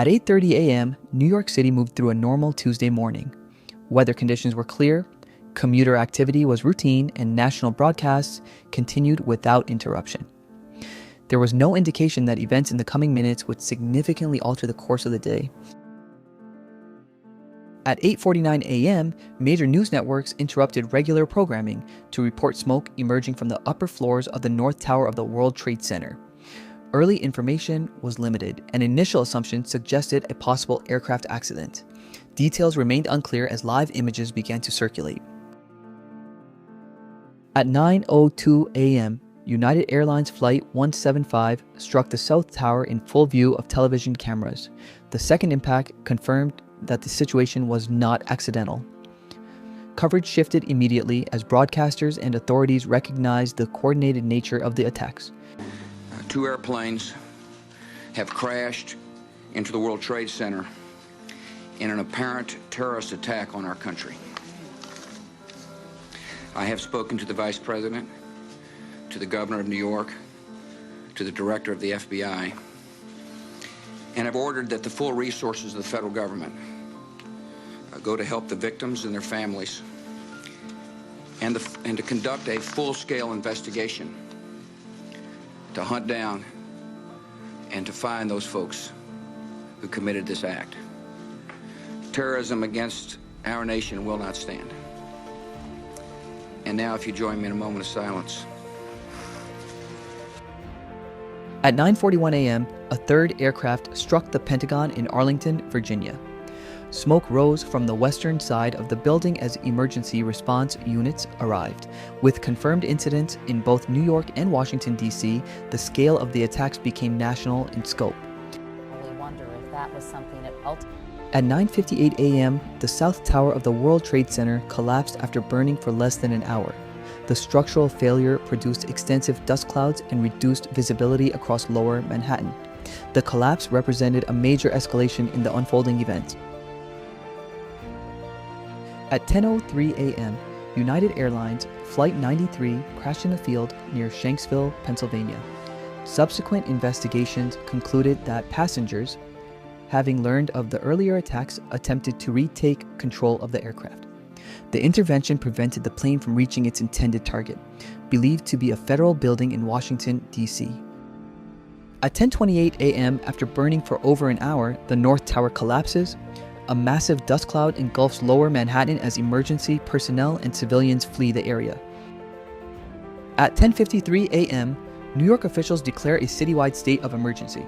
At 8:30 a.m., New York City moved through a normal Tuesday morning. Weather conditions were clear, commuter activity was routine, and national broadcasts continued without interruption. There was no indication that events in the coming minutes would significantly alter the course of the day. At 8:49 a.m., major news networks interrupted regular programming to report smoke emerging from the upper floors of the North Tower of the World Trade Center. Early information was limited, and initial assumptions suggested a possible aircraft accident. Details remained unclear as live images began to circulate. At 9:02 a.m., United Airlines Flight 175 struck the South Tower in full view of television cameras. The second impact confirmed that the situation was not accidental. Coverage shifted immediately as broadcasters and authorities recognized the coordinated nature of the attacks. Two airplanes have crashed into the World Trade Center in an apparent terrorist attack on our country. I have spoken to the Vice President, to the Governor of New York, to the Director of the FBI, and have ordered that the full resources of the federal government go to help the victims and their families and to conduct a full-scale investigation to hunt down and to find those folks who committed this act. Terrorism against our nation will not stand. And now, if you join me in a moment of silence. At 9:41 a.m., a third aircraft struck the Pentagon in Arlington, Virginia. Smoke rose from the western side of the building as emergency response units arrived. With confirmed incidents in both New York and Washington, D.C., the scale of the attacks became national in scope. We wonder if that was something that ultimately... At 9:58 a.m., the South Tower of the World Trade Center collapsed after burning for less than an hour. The structural failure produced extensive dust clouds and reduced visibility across lower Manhattan. The collapse represented a major escalation in the unfolding events. At 10:03 a.m., United Airlines Flight 93 crashed in a field near Shanksville, Pennsylvania. Subsequent investigations concluded that passengers, having learned of the earlier attacks, attempted to retake control of the aircraft. The intervention prevented the plane from reaching its intended target, believed to be a federal building in Washington, D.C. At 10:28 a.m., after burning for over an hour, the North Tower collapses. A massive dust cloud engulfs lower Manhattan as emergency personnel and civilians flee the area. At 10:53 a.m., New York officials declare a citywide state of emergency.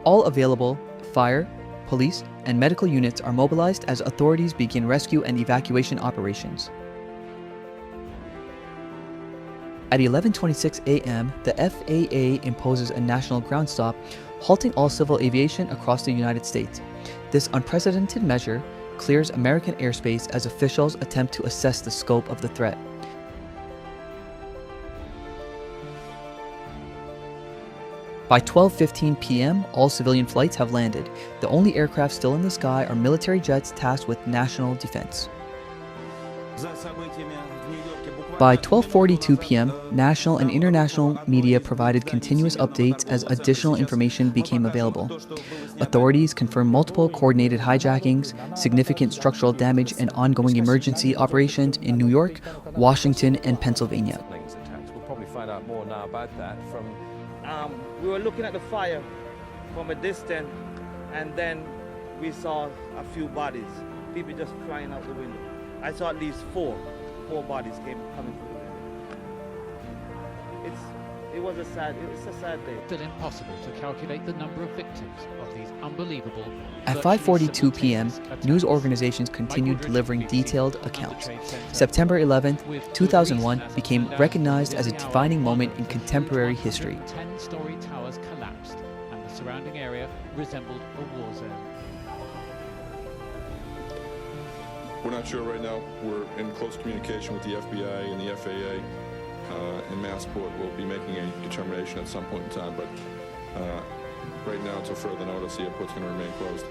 All available fire, police, and medical units are mobilized as authorities begin rescue and evacuation operations. At 11:26 a.m., the FAA imposes a national ground stop, halting all civil aviation across the United States. This unprecedented measure clears American airspace as officials attempt to assess the scope of the threat. By 12:15 p.m., all civilian flights have landed. The only aircraft still in the sky are military jets tasked with national defense. By 12:42 p.m., national and international media provided continuous updates as additional information became available. Authorities confirmed multiple coordinated hijackings, significant structural damage, and ongoing emergency operations in New York, Washington, and Pennsylvania. We'll probably find out more now about that from... We were looking at the fire from a distance, and then we saw a few bodies, people just flying out the window. I saw at least four bodies coming through the window. It's a sad day. Still impossible to calculate the number of victims of these unbelievable... At 5:42 p.m., news organizations continued delivering detailed accounts. September 11, 2001 became recognized as a defining moment in contemporary history. 10-story towers collapsed, and the surrounding area resembled a war zone. We're not sure right now. We're in close communication with the FBI and the FAA. And Massport will be making a determination at some point in time, but right now, until further notice, the airport's going to remain closed.